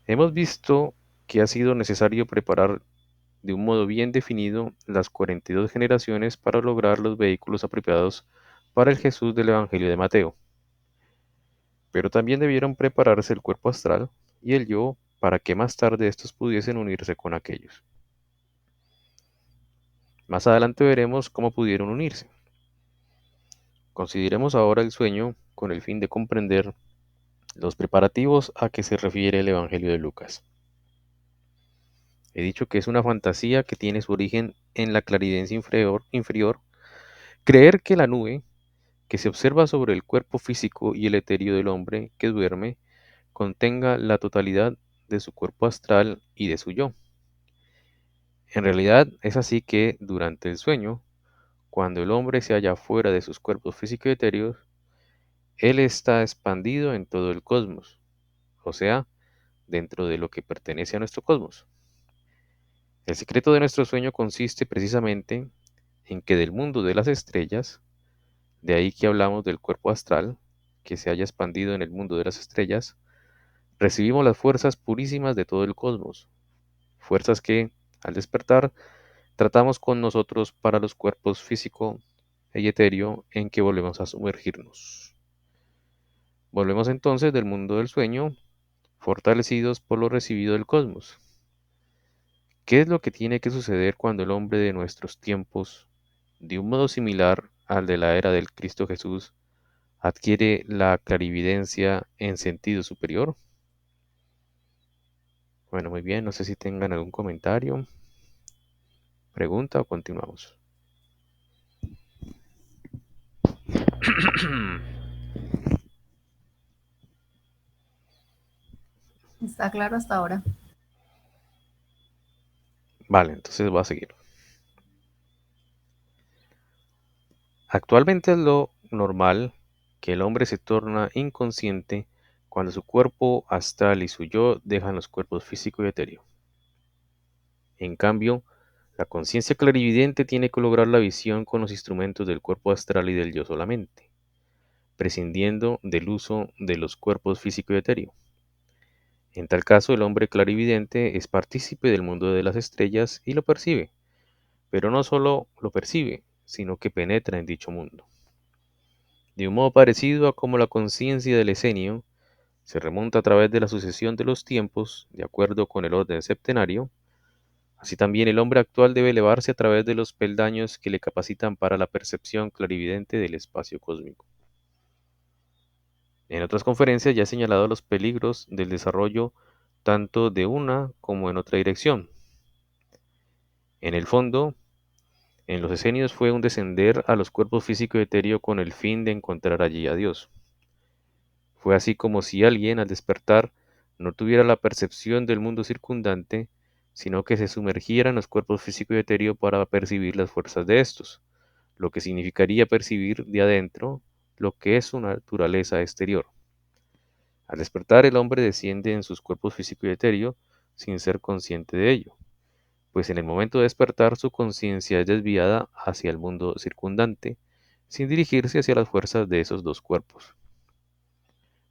Hemos visto que ha sido necesario preparar de un modo bien definido las 42 generaciones para lograr los vehículos apropiados para el Jesús del Evangelio de Mateo. Pero también debieron prepararse el cuerpo astral y el yo para que más tarde estos pudiesen unirse con aquellos. Más adelante veremos cómo pudieron unirse. Consideremos ahora el sueño con el fin de comprender los preparativos a que se refiere el Evangelio de Lucas. He dicho que es una fantasía que tiene su origen en la clarividencia inferior. Creer que la nube que se observa sobre el cuerpo físico y el etéreo del hombre que duerme contenga la totalidad de su cuerpo astral y de su yo. En realidad es así que durante el sueño, cuando el hombre se halla fuera de sus cuerpos físicos y etéreos, él está expandido en todo el cosmos, o sea, dentro de lo que pertenece a nuestro cosmos. El secreto de nuestro sueño consiste precisamente en que del mundo de las estrellas, de ahí que hablamos del cuerpo astral, que se haya expandido en el mundo de las estrellas, recibimos las fuerzas purísimas de todo el cosmos, fuerzas que, al despertar, tratamos con nosotros para los cuerpos físico y etéreo en que volvemos a sumergirnos. Volvemos entonces del mundo del sueño, fortalecidos por lo recibido del cosmos. ¿Qué es lo que tiene que suceder cuando el hombre de nuestros tiempos, de un modo similar al de la era del Cristo Jesús, adquiere la clarividencia en sentido superior? Bueno, muy bien, no sé si tengan algún comentario, pregunta o continuamos. Está claro hasta ahora. Vale, entonces voy a seguir. Actualmente es lo normal que el hombre se torna inconsciente cuando su cuerpo astral y su yo dejan los cuerpos físico y etéreo. En cambio, la conciencia clarividente tiene que lograr la visión con los instrumentos del cuerpo astral y del yo solamente, prescindiendo del uso de los cuerpos físico y etéreo. En tal caso, el hombre clarividente es partícipe del mundo de las estrellas y lo percibe, pero no solo lo percibe, sino que penetra en dicho mundo. De un modo parecido a como la conciencia del esenio se remonta a través de la sucesión de los tiempos, de acuerdo con el orden septenario, así también el hombre actual debe elevarse a través de los peldaños que le capacitan para la percepción clarividente del espacio cósmico. En otras conferencias ya he señalado los peligros del desarrollo tanto de una como en otra dirección. En el fondo, en los esenios fue un descender a los cuerpos físico y etéreo con el fin de encontrar allí a Dios. Fue así como si alguien al despertar no tuviera la percepción del mundo circundante, sino que se sumergiera en los cuerpos físico y etéreo para percibir las fuerzas de estos, lo que significaría percibir de adentro lo que es su naturaleza exterior. Al despertar el hombre desciende en sus cuerpos físico y etéreo sin ser consciente de ello, pues en el momento de despertar su conciencia es desviada hacia el mundo circundante, sin dirigirse hacia las fuerzas de esos dos cuerpos.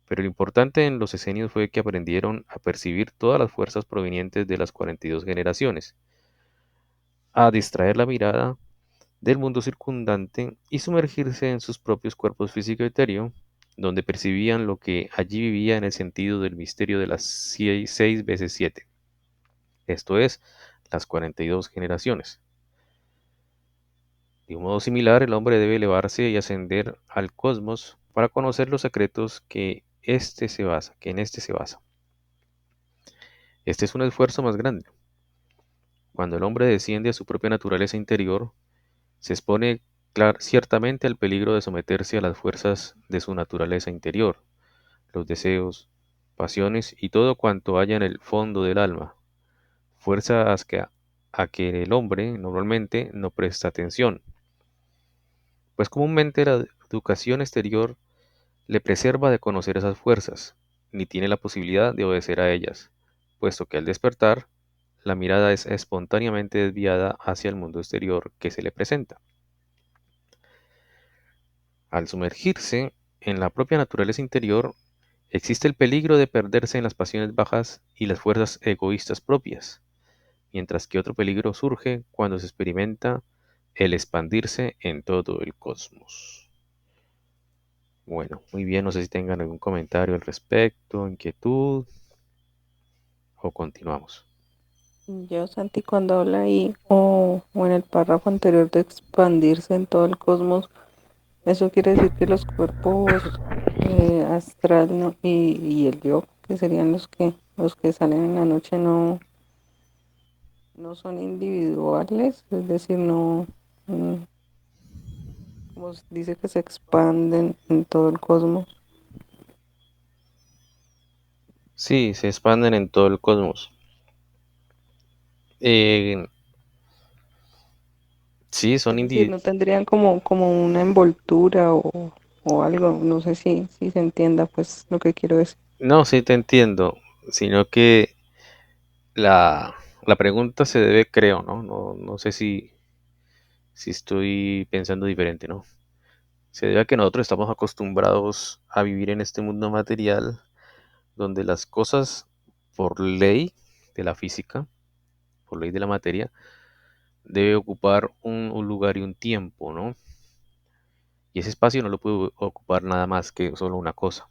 Pero lo importante en los esenios fue que aprendieron a percibir todas las fuerzas provenientes de las 42 generaciones, a distraer la mirada del mundo circundante y sumergirse en sus propios cuerpos físico y etéreo, donde percibían lo que allí vivía en el sentido del misterio de las 6 veces 7, esto es, las 42 generaciones. De un modo similar, el hombre debe elevarse y ascender al cosmos para conocer los secretos que en este se basa. Este es un esfuerzo más grande. Cuando el hombre desciende a su propia naturaleza interior, se expone ciertamente al peligro de someterse a las fuerzas de su naturaleza interior, los deseos, pasiones y todo cuanto haya en el fondo del alma, fuerzas a que el hombre normalmente no presta atención, pues comúnmente la educación exterior le preserva de conocer esas fuerzas, ni tiene la posibilidad de obedecer a ellas, puesto que al despertar, la mirada es espontáneamente desviada hacia el mundo exterior que se le presenta. Al sumergirse en la propia naturaleza interior, Existe el peligro de perderse en las pasiones bajas y las fuerzas egoístas propias, mientras que otro peligro surge cuando se experimenta el expandirse en todo el cosmos. Bueno, muy bien, no sé si tengan algún comentario al respecto, inquietud o continuamos. Yo, Santi, cuando habla ahí o en el párrafo anterior de expandirse en todo el cosmos, eso quiere decir que los cuerpos astral, ¿no? y el yo, que serían los que salen en la noche, no son individuales, es decir, no, mm, como dice que se expanden en todo el cosmos. Sí, se expanden en todo el cosmos. Eh, sí, son Es decir, no individuos. tendrían como una envoltura o algo, no sé si se entienda pues lo que quiero decir. No, sí te entiendo, sino que la pregunta se debe, creo, ¿no? No sé si estoy pensando diferente, ¿no? Se debe a que nosotros estamos acostumbrados a vivir en este mundo material donde las cosas por ley de la física, por ley de la materia, debe ocupar un lugar y un tiempo, ¿no? Y ese espacio no lo puede ocupar nada más que solo una cosa.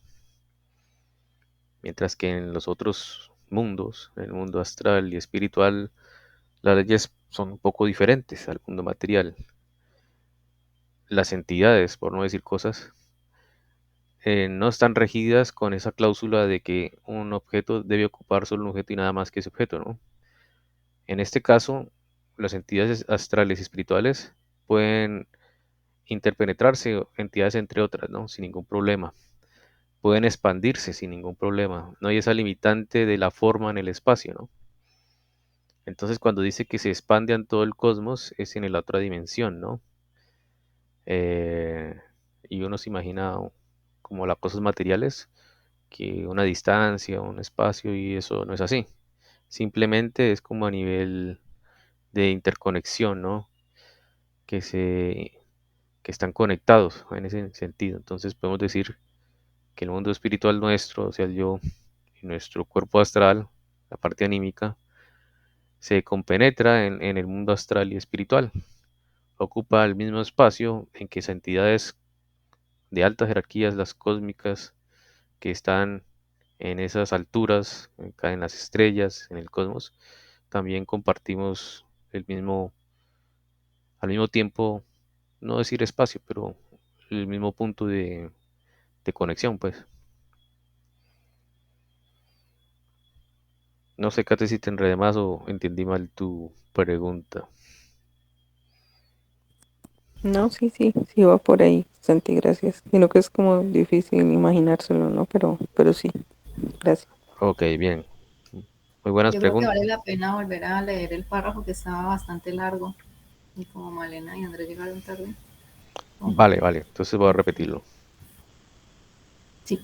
Mientras que en los otros mundos, en el mundo astral y espiritual, las leyes son un poco diferentes al mundo material. Las entidades, por no decir cosas, no están regidas con esa cláusula de que un objeto debe ocupar solo un objeto y nada más que ese objeto, ¿no? En este caso, las entidades astrales y espirituales pueden interpenetrarse entidades entre otras, ¿no? Sin ningún problema. Pueden expandirse sin ningún problema. No hay esa limitante de la forma en el espacio, ¿no? Entonces, cuando dice que se expande en todo el cosmos, es en la otra dimensión, ¿no? Eh, y uno se imagina como las cosas materiales, que una distancia, un espacio, y eso no es así. Simplemente es como a nivel de interconexión, ¿no? Que se, que están conectados en ese sentido. Entonces podemos decir que el mundo espiritual nuestro, o sea, el yo, y nuestro cuerpo astral, la parte anímica, se compenetra en el mundo astral y espiritual. Ocupa el mismo espacio en que esas entidades de altas jerarquías, las cósmicas, que están en esas alturas, acá en las estrellas, en el cosmos, también compartimos el mismo, al mismo tiempo, no decir espacio, pero el mismo punto de conexión, pues. No sé, Kate, si te enredé más o entendí mal tu pregunta. No, sí va por ahí, Santi, gracias. Sino que es como difícil imaginárselo, ¿no? Pero sí, gracias. Ok, bien. Muy buenas Yo creo que preguntas. vale la pena volver a leer el párrafo que estaba bastante largo y como Malena y Andrés llegaron tarde. Oh, Vale, vale. Entonces voy a repetirlo. sí,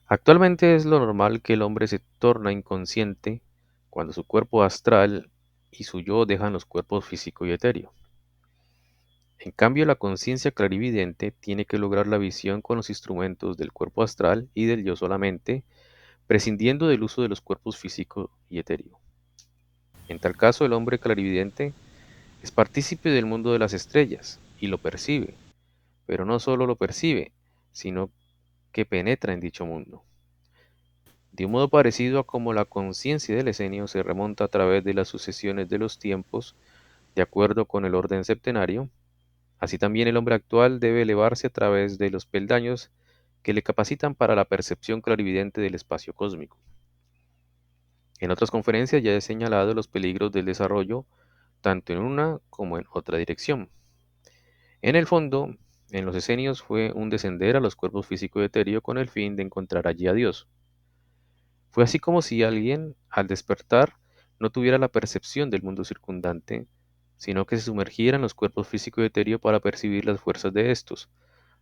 Actualmente es lo normal que el hombre se torna inconsciente cuando su cuerpo astral y su yo dejan los cuerpos físico y etéreo. En cambio, la conciencia clarividente tiene que lograr la visión con los instrumentos del cuerpo astral y del yo solamente, prescindiendo del uso de los cuerpos físico y etéreo. En tal caso, el hombre clarividente es partícipe del mundo de las estrellas y lo percibe, pero no solo lo percibe, sino que penetra en dicho mundo. De un modo parecido a como la conciencia del esenio se remonta a través de las sucesiones de los tiempos, de acuerdo con el orden septenario, así también el hombre actual debe elevarse a través de los peldaños que le capacitan para la percepción clarividente del espacio cósmico. En otras conferencias ya he señalado los peligros del desarrollo tanto en una como en otra dirección. En el fondo, en los esenios fue un descender a los cuerpos físico y etéreo con el fin de encontrar allí a Dios. Fue así como si alguien, al despertar, no tuviera la percepción del mundo circundante, sino que se sumergiera en los cuerpos físico y etéreo para percibir las fuerzas de estos,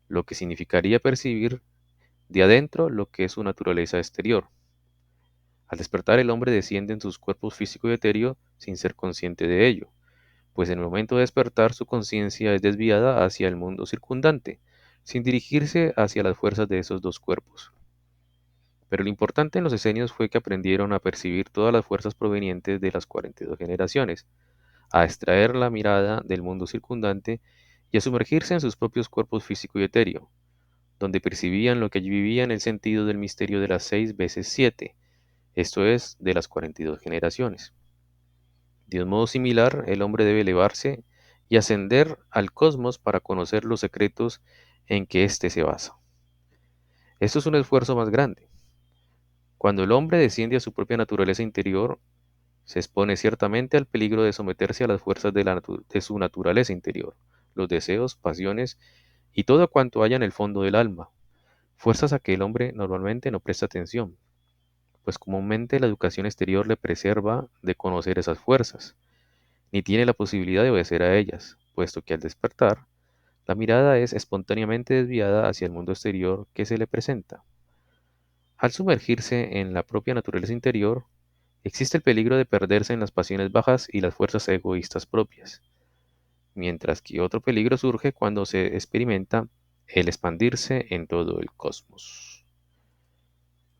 lo que significaría percibir de adentro lo que es su naturaleza exterior. Al despertar el hombre desciende en sus cuerpos físico y etéreo sin ser consciente de ello, pues en el momento de despertar su conciencia es desviada hacia el mundo circundante, sin dirigirse hacia las fuerzas de esos dos cuerpos. Pero lo importante en los esenios fue que aprendieron a percibir todas las fuerzas provenientes de las 42 generaciones, a extraer la mirada del mundo circundante y a sumergirse en sus propios cuerpos físico y etéreo, donde percibían lo que allí vivía en el sentido del misterio de las 6 veces 7, esto es, de las 42 generaciones. De un modo similar, el hombre debe elevarse y ascender al cosmos para conocer los secretos en que éste se basa. Esto es un esfuerzo más grande. Cuando el hombre desciende a su propia naturaleza interior, se expone ciertamente al peligro de someterse a las fuerzas de su naturaleza interior, los deseos, pasiones y todo cuanto haya en el fondo del alma, fuerzas a que el hombre normalmente no presta atención, pues comúnmente la educación exterior le preserva de conocer esas fuerzas, ni tiene la posibilidad de obedecer a ellas, puesto que al despertar, la mirada es espontáneamente desviada hacia el mundo exterior que se le presenta. Al sumergirse en la propia naturaleza interior, existe el peligro de perderse en las pasiones bajas y las fuerzas egoístas propias, mientras que otro peligro surge cuando se experimenta el expandirse en todo el cosmos.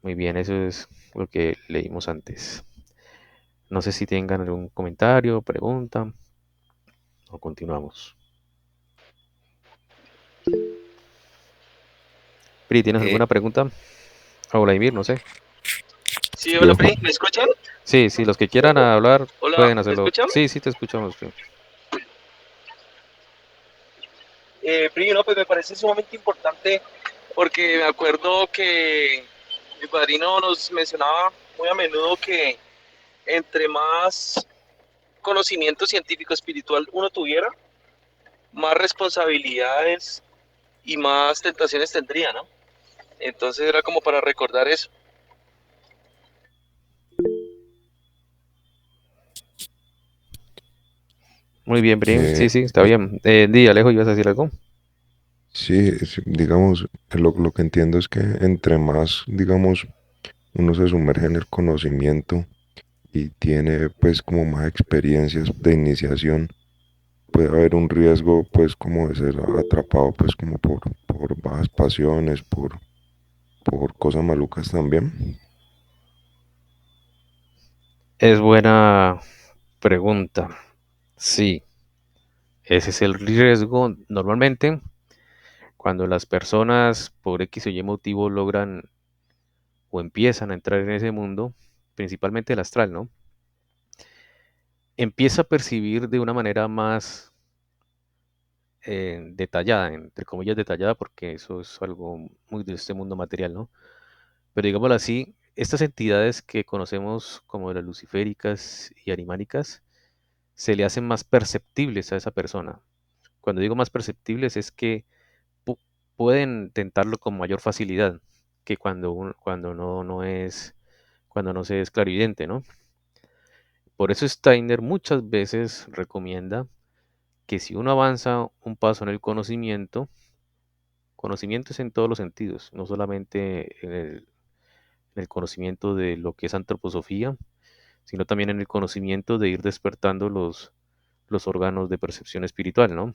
Muy bien, eso es lo que leímos antes. No sé si tengan algún comentario, pregunta o continuamos. Pri, ¿tienes Eh, alguna pregunta? O Vladimir, no sé. sí, hola, Pri, ¿me escuchan? Sí, sí, los que quieran hablar Hola, pueden ¿me hacerlo. escuchan? Sí, sí, te escuchamos, Pri. Pri, no, pues me parece sumamente importante porque me acuerdo que mi padrino nos mencionaba muy a menudo que entre más conocimiento científico espiritual uno tuviera, más responsabilidades y más tentaciones tendría, ¿no? Entonces era como para recordar eso. Muy bien, Pri. Eh, Sí, sí, está bien. Di, Alejo, ¿ibas a decir algo? sí, digamos, lo que entiendo es que entre más, digamos, uno se sumerge en el conocimiento y tiene pues como más experiencias de iniciación, puede haber un riesgo pues como de ser atrapado pues como por bajas pasiones, por cosas malucas también. Es buena pregunta. Sí, ese es el riesgo. Normalmente, cuando las personas por X o Y motivo logran o empiezan a entrar en ese mundo, principalmente el astral, ¿no? Empieza a percibir de una manera más detallada, entre comillas detallada, porque eso es algo muy de este mundo material, ¿no? Pero digámoslo así, estas entidades que conocemos como las luciféricas y animánicas se le hacen más perceptibles a esa persona. Cuando digo más perceptibles es que pu- pueden tentarlo con mayor facilidad que cuando cuando no se es clarividente, ¿no? Por eso Steiner muchas veces recomienda que si uno avanza un paso en el conocimiento es en todos los sentidos, no solamente en el conocimiento de lo que es antroposofía, sino también en el conocimiento de ir despertando los órganos de percepción espiritual, ¿no?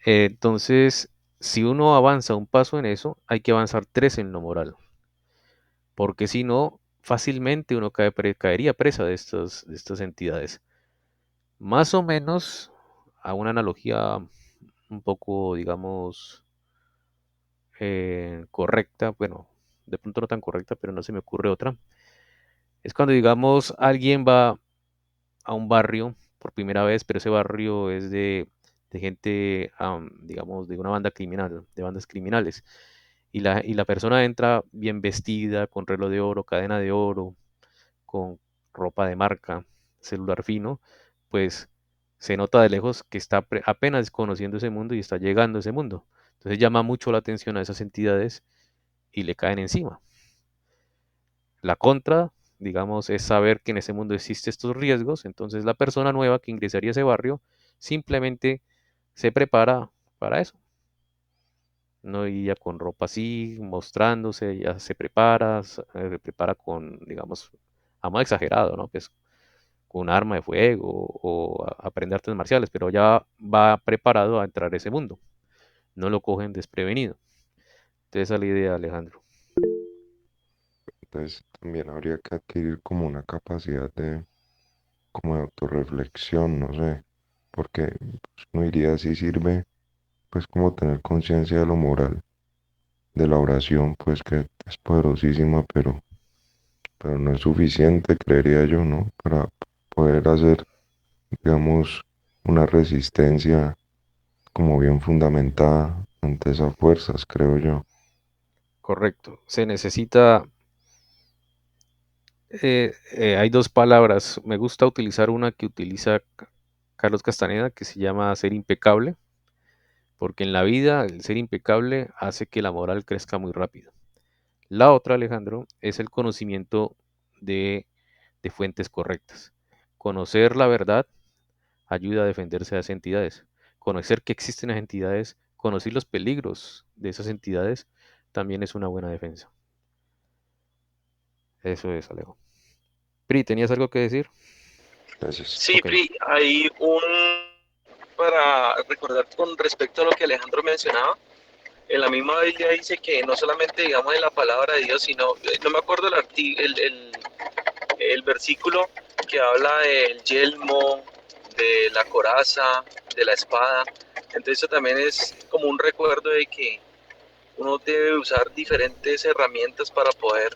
Entonces, si uno avanza un paso en eso, hay que avanzar tres en lo moral, porque si no, fácilmente uno caería presa de estas entidades. Más o menos, a una analogía un poco, digamos, correcta, bueno, de pronto no tan correcta, pero no se me ocurre otra. Es cuando, digamos, alguien va a un barrio por primera vez, pero ese barrio es de gente, digamos, de una banda criminal, de bandas criminales. Y la persona entra bien vestida, con reloj de oro, cadena de oro, con ropa de marca, celular fino, pues se nota de lejos que está apenas conociendo ese mundo y está llegando a ese mundo. Entonces llama mucho la atención a esas entidades y le caen encima. La contra, digamos, es saber que en ese mundo existen estos riesgos, entonces la persona nueva que ingresaría a ese barrio simplemente se prepara para eso. No iría con ropa así, mostrándose, ya se prepara con, digamos, a modo exagerado, ¿no? Pues con un arma de fuego o aprender artes marciales, pero ya va preparado a entrar a ese mundo. no lo cogen desprevenido. Entonces esa es la idea, Alejandro. Entonces también habría que adquirir como una capacidad de, como de autorreflexión, no sé, porque pues, uno diría si sirve, pues como tener conciencia de lo moral, de la oración, pues que es poderosísima, pero no es suficiente, creería yo, ¿no? Para poder hacer, digamos, una resistencia como bien fundamentada ante esas fuerzas, creo yo. Correcto. Se necesita, hay dos palabras. Me gusta utilizar una que utiliza Carlos Castaneda, que se llama ser impecable, porque en la vida el ser impecable hace que la moral crezca muy rápido. La otra, Alejandro, es el conocimiento de, de fuentes correctas. Conocer la verdad ayuda a defenderse de esas entidades. Conocer que existen las entidades, conocer los peligros de esas entidades, también es una buena defensa. Eso es, Alejo. Pri, ¿tenías algo que decir? Gracias. Sí, Ok. Pri, hay un, para recordar con respecto a lo que Alejandro mencionaba, en la misma Biblia dice que no solamente digamos en la palabra de Dios, sino, no me acuerdo el versículo que habla del yelmo, de la coraza, de la espada. Entonces eso también es como un recuerdo de que uno debe usar diferentes herramientas para poder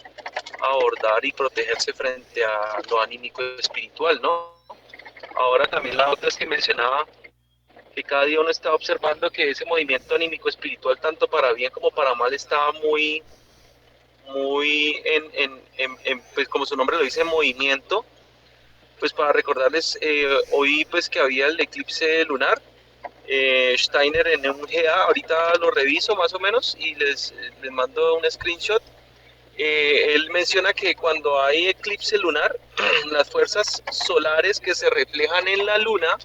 abordar y protegerse frente a lo anímico espiritual, ¿no? Ahora también la otra es que mencionaba que cada día uno está observando que ese movimiento anímico espiritual, tanto para bien como para mal, estaba muy pues como su nombre lo dice, en movimiento. Pues para recordarles, hoy pues que había el eclipse lunar, Steiner en un GA, ahorita lo reviso más o menos y les mando un screenshot. Él menciona que cuando hay eclipse lunar, las fuerzas solares que se reflejan en la luna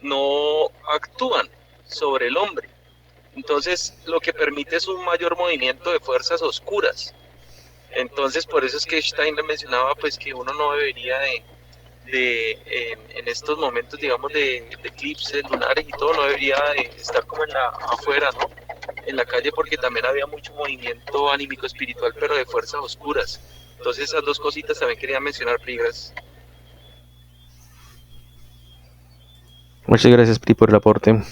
no actúan sobre el hombre. Entonces, lo que permite es un mayor movimiento de fuerzas oscuras. Entonces, por eso es que Steiner mencionaba pues que uno no debería en estos momentos, digamos, de eclipses lunares y todo, no debería estar como afuera, ¿no? En la calle, porque también había mucho movimiento anímico espiritual, pero de fuerzas oscuras. Entonces, esas dos cositas también quería mencionar, Prigas. Muchas gracias, Pri, por el aporte.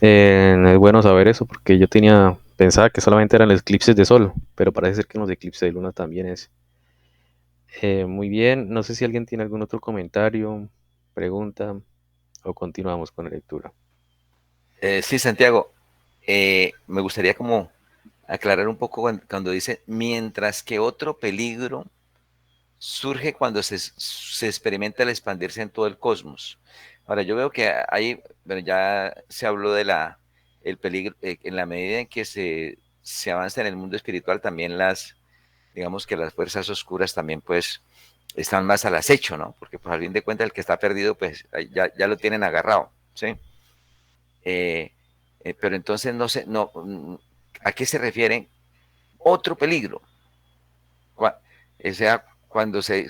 Es bueno saber eso, porque yo pensaba que solamente eran los eclipses de sol, pero parece ser que en los eclipses de luna también es. Muy bien, no sé si alguien tiene algún otro comentario, pregunta, o continuamos con la lectura. Sí, Santiago, me gustaría como aclarar un poco cuando dice, mientras que otro peligro surge cuando se experimenta el expandirse en todo el cosmos. Ahora, yo veo que hay, bueno, ya se habló de el peligro, en la medida en que se avanza en el mundo espiritual, también digamos que las fuerzas oscuras también pues están más al acecho, ¿no? Porque pues al fin de cuentas el que está perdido pues ya lo tienen agarrado, ¿sí? Eh, pero entonces no sé, no, ¿a qué se refiere otro peligro? O sea, cuando se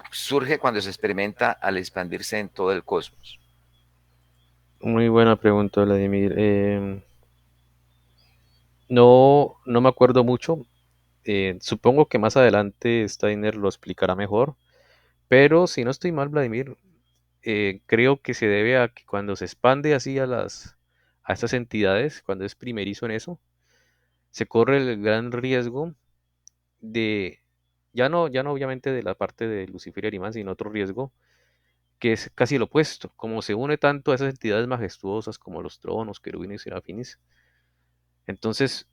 experimenta al expandirse en todo el cosmos. Muy buena pregunta, Vladimir. No me acuerdo mucho. Supongo que más adelante Steiner lo explicará mejor. Pero si no estoy mal, Vladimir, creo que se debe a que cuando se expande así a estas entidades, cuando es primerizo en eso, se corre el gran riesgo de, ya no obviamente de la parte de Lucifer y Arimán, sino otro riesgo que es casi el opuesto. Como se une tanto a esas entidades majestuosas como los tronos, querubines y serafines, entonces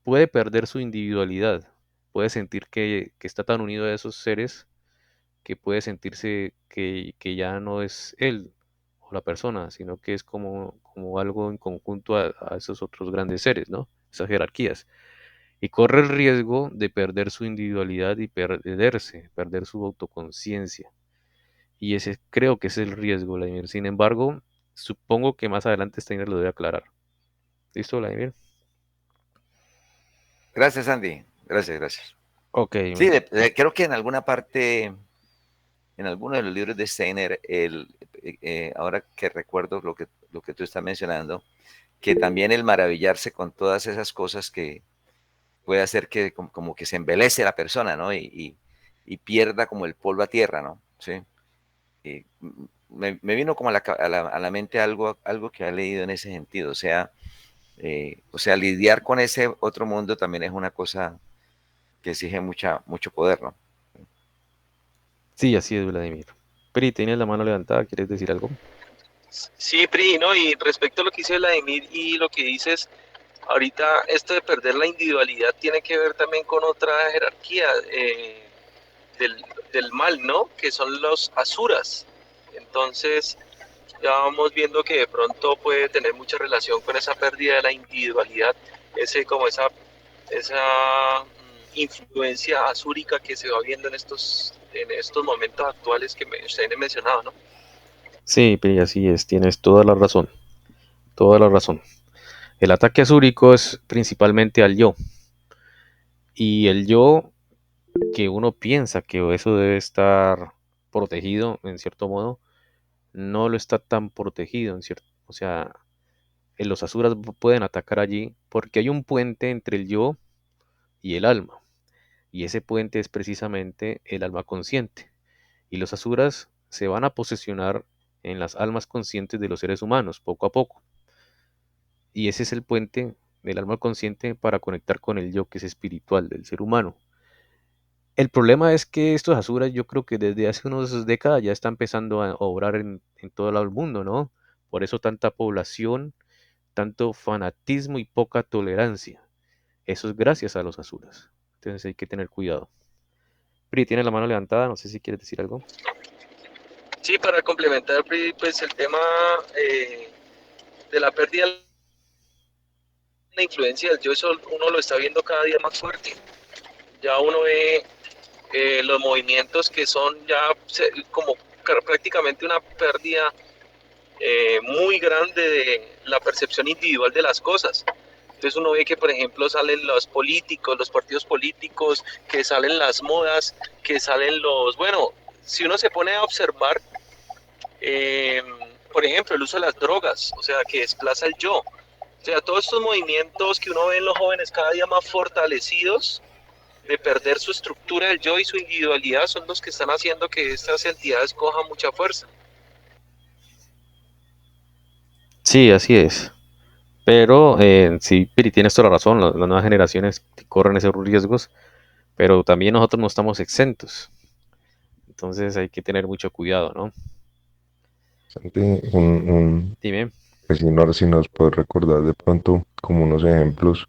puede perder su individualidad, puede sentir que está tan unido a esos seres que puede sentirse que ya no es él o la persona, sino que es como algo en conjunto a esos otros grandes seres, ¿no? Esas jerarquías. Y corre el riesgo de perder su individualidad y perder su autoconciencia. Y ese creo que es el riesgo, Vladimir. Sin embargo, supongo que más adelante Steiner lo debe aclarar. ¿Listo, Vladimir? Gracias, Andy. Gracias, gracias. Ok. Sí, creo que en alguna parte, en alguno de los libros de Steiner, ahora que recuerdo lo que tú estás mencionando, que también el maravillarse con todas esas cosas que puede hacer que como que se embelece la persona, ¿no? Y pierda como el polvo a tierra, ¿no? Sí. Y me vino como a la mente algo que he leído en ese sentido. O sea, lidiar con ese otro mundo también es una cosa que exige mucho poder, ¿no? Sí, así es, Vladimir. Pri, tienes la mano levantada, ¿quieres decir algo? Sí, Pri, ¿no? Y respecto a lo que dice Vladimir y lo que dices, ahorita esto de perder la individualidad tiene que ver también con otra jerarquía del, del mal, ¿no? Que son los asuras. Entonces, ya vamos viendo que de pronto puede tener mucha relación con esa pérdida de la individualidad, esa influencia azúrica que se va viendo en estos momentos actuales que ustedes han mencionado, ¿no? Sí, Pri, así es, tienes toda la razón, toda la razón. El ataque azúrico es principalmente al yo, y el yo que uno piensa que eso debe estar protegido en cierto modo, no lo está tan protegido en cierto, o sea, los asuras pueden atacar allí porque hay un puente entre el yo y el alma, y ese puente es precisamente el alma consciente, y los asuras se van a posesionar en las almas conscientes de los seres humanos poco a poco, y ese es el puente del alma consciente para conectar con el yo que es espiritual del ser humano. El problema es que estos asuras yo creo que desde hace unas décadas ya está empezando a obrar en todo el mundo, ¿no? Por eso tanta población, tanto fanatismo y poca tolerancia. Eso es gracias a los asuras. Entonces hay que tener cuidado. Pri, tiene la mano levantada, no sé si quieres decir algo. Sí, para complementar, pues el tema de la pérdida de la influencia del yo, eso uno lo está viendo cada día más fuerte. Ya uno ve los movimientos que son ya como prácticamente una pérdida muy grande de la percepción individual de las cosas. Entonces uno ve que, por ejemplo, salen los políticos, los partidos políticos, que salen las modas, que salen bueno, si uno se pone a observar, eh, por ejemplo, el uso de las drogas, o sea, que desplaza el yo. O sea, todos estos movimientos que uno ve en los jóvenes cada día más fortalecidos, de perder su estructura del yo y su individualidad, son los que están haciendo que estas entidades cojan mucha fuerza. Sí, así es. Pero sí, Pri, tienes toda la razón, las nuevas generaciones corren esos riesgos, pero también nosotros no estamos exentos. Entonces hay que tener mucho cuidado, ¿no? Santi, un, Dime. pues si nos puedes recordar de pronto como unos ejemplos,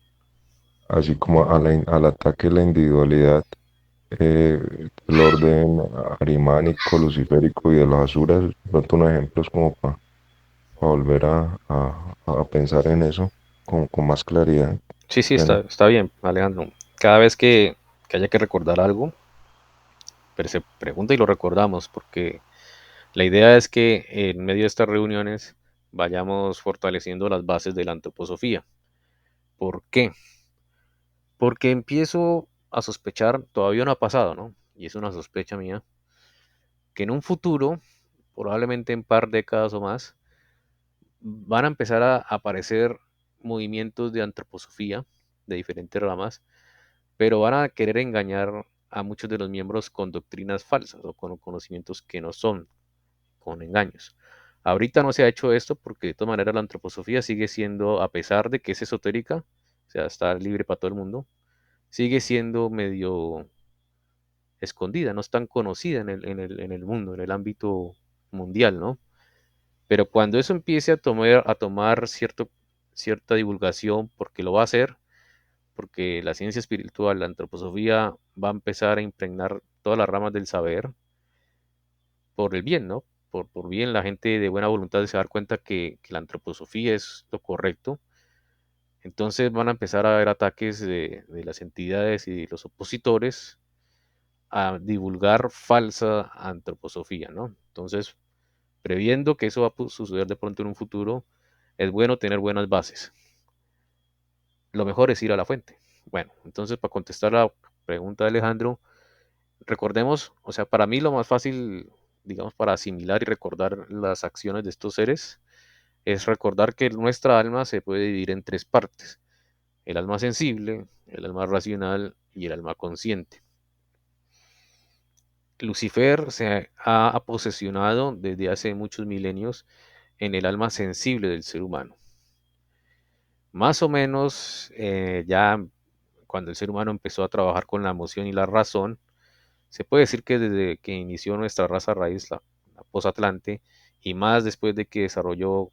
así como al ataque a la individualidad, el orden arimánico, luciférico y de los asuras, de pronto unos ejemplos como para volver a pensar en eso con más claridad. Sí, sí, Pena. está bien, Alejandro. Cada vez que haya que recordar algo, pero se pregunta y lo recordamos, porque la idea es que en medio de estas reuniones vayamos fortaleciendo las bases de la antroposofía. ¿Por qué? Porque empiezo a sospechar, todavía no ha pasado, ¿no? Y es una sospecha mía, que en un futuro, probablemente en par décadas o más, van a empezar a aparecer movimientos de antroposofía de diferentes ramas, pero van a querer engañar a muchos de los miembros con doctrinas falsas o con conocimientos que no son, con engaños. Ahorita no se ha hecho esto porque de todas maneras la antroposofía sigue siendo, a pesar de que es esotérica, o sea, está libre para todo el mundo, sigue siendo medio escondida, no es tan conocida en el mundo, en el ámbito mundial, ¿no? Pero cuando eso empiece a tomar cierta divulgación, porque lo va a hacer, porque la ciencia espiritual, la antroposofía, va a empezar a impregnar todas las ramas del saber por el bien, ¿no? Por bien, la gente de buena voluntad se va a dar cuenta que la antroposofía es lo correcto. Entonces van a empezar a haber ataques de las entidades y de los opositores a divulgar falsa antroposofía, ¿no? Entonces, previendo que eso va a suceder de pronto en un futuro, es bueno tener buenas bases. Lo mejor es ir a la fuente. Bueno, entonces para contestar la pregunta de Alejandro, recordemos, o sea, para mí lo más fácil, digamos, para asimilar y recordar las acciones de estos seres es recordar que nuestra alma se puede dividir en tres partes: el alma sensible, el alma racional y el alma consciente. Lucifer se ha posesionado desde hace muchos milenios en el alma sensible del ser humano. Más o menos ya cuando el ser humano empezó a trabajar con la emoción y la razón, se puede decir que desde que inició nuestra raza raíz, la posatlante, y más después de que desarrolló,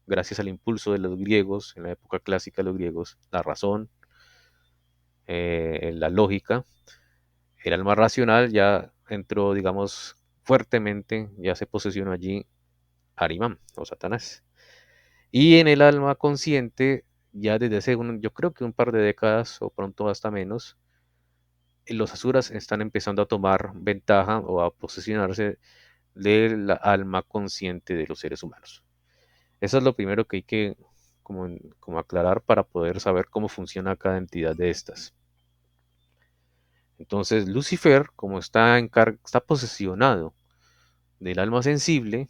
gracias al impulso de los griegos, en la época clásica de los griegos, la razón, la lógica, el alma racional ya entró, digamos, fuertemente, ya se posesionó allí Arimán o Satanás. Y en el alma consciente, ya desde hace, yo creo que un par de décadas o pronto hasta menos, los asuras están empezando a tomar ventaja o a posesionarse del alma consciente de los seres humanos. Eso es lo primero que hay que como aclarar para poder saber cómo funciona cada entidad de estas. Entonces, Lucifer, como está posesionado del alma sensible,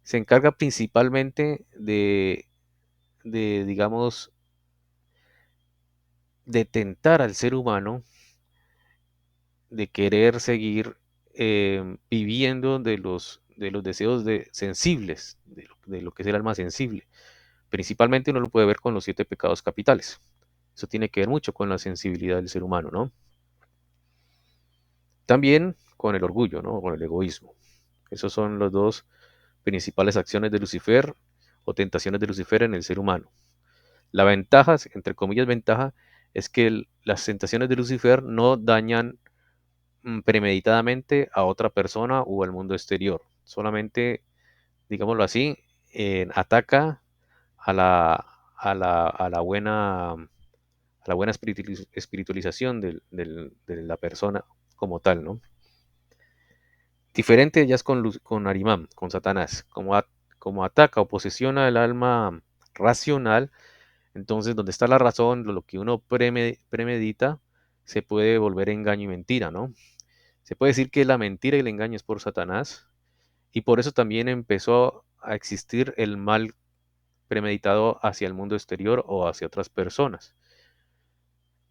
se encarga principalmente digamos, de tentar al ser humano de querer seguir viviendo de los deseos sensibles, de lo que es el alma sensible. Principalmente uno lo puede ver con los 7 pecados capitales. Eso tiene que ver mucho con la sensibilidad del ser humano, ¿no? También con el orgullo, ¿no? Con el egoísmo. Esos son los dos principales acciones de Lucifer o tentaciones de Lucifer en el ser humano. La ventaja, entre comillas ventaja, es que las tentaciones de Lucifer no dañan premeditadamente a otra persona o al mundo exterior. Solamente, digámoslo así, ataca a la buena espiritualización de la persona como tal, ¿no? Diferente ya es con Arimán, con Satanás. Como ataca o posesiona el alma racional, entonces donde está la razón, lo que uno premedita, se puede volver engaño y mentira, ¿no? Se puede decir que la mentira y el engaño es por Satanás, y por eso también empezó a existir el mal premeditado hacia el mundo exterior o hacia otras personas.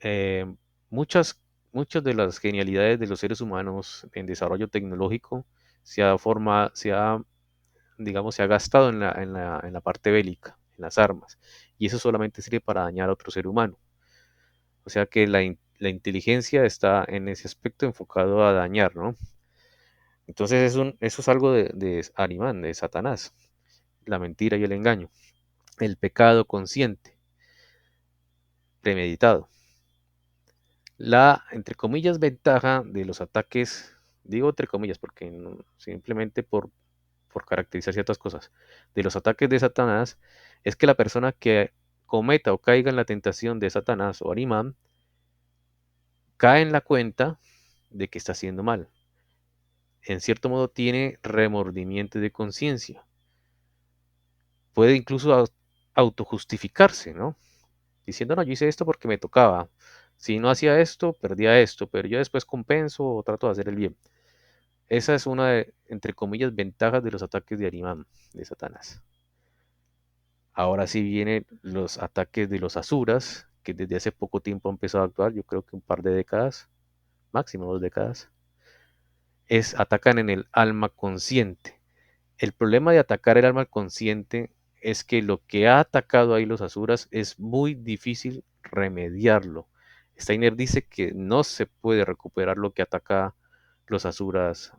Eh, muchas, muchas de las genialidades de los seres humanos en desarrollo tecnológico digamos, se ha gastado en la parte bélica, en las armas, y eso solamente sirve para dañar a otro ser humano. O sea que la inteligencia está en ese aspecto enfocado a dañar, ¿no? Entonces eso es algo de Arimán, de Satanás, la mentira y el engaño, el pecado consciente, premeditado. La, entre comillas, ventaja de los ataques, digo entre comillas porque simplemente por caracterizar ciertas cosas, de los ataques de Satanás, es que la persona que cometa o caiga en la tentación de Satanás o Arimán, cae en la cuenta de que está haciendo mal. En cierto modo tiene remordimiento de conciencia. Puede incluso autojustificarse, ¿no? Diciendo, no, yo hice esto porque me tocaba. Si no hacía esto, perdía esto, pero yo después compenso o trato de hacer el bien. Esa es una de, entre comillas, ventajas de los ataques de Arimán, de Satanás. Ahora sí vienen los ataques de los asuras, que desde hace poco tiempo han empezado a actuar, yo creo que un par de décadas, máximo 2 décadas, atacan en el alma consciente. El problema de atacar el alma consciente es que lo que ha atacado ahí los asuras es muy difícil remediarlo. Steiner dice que no se puede recuperar lo que ataca los asuras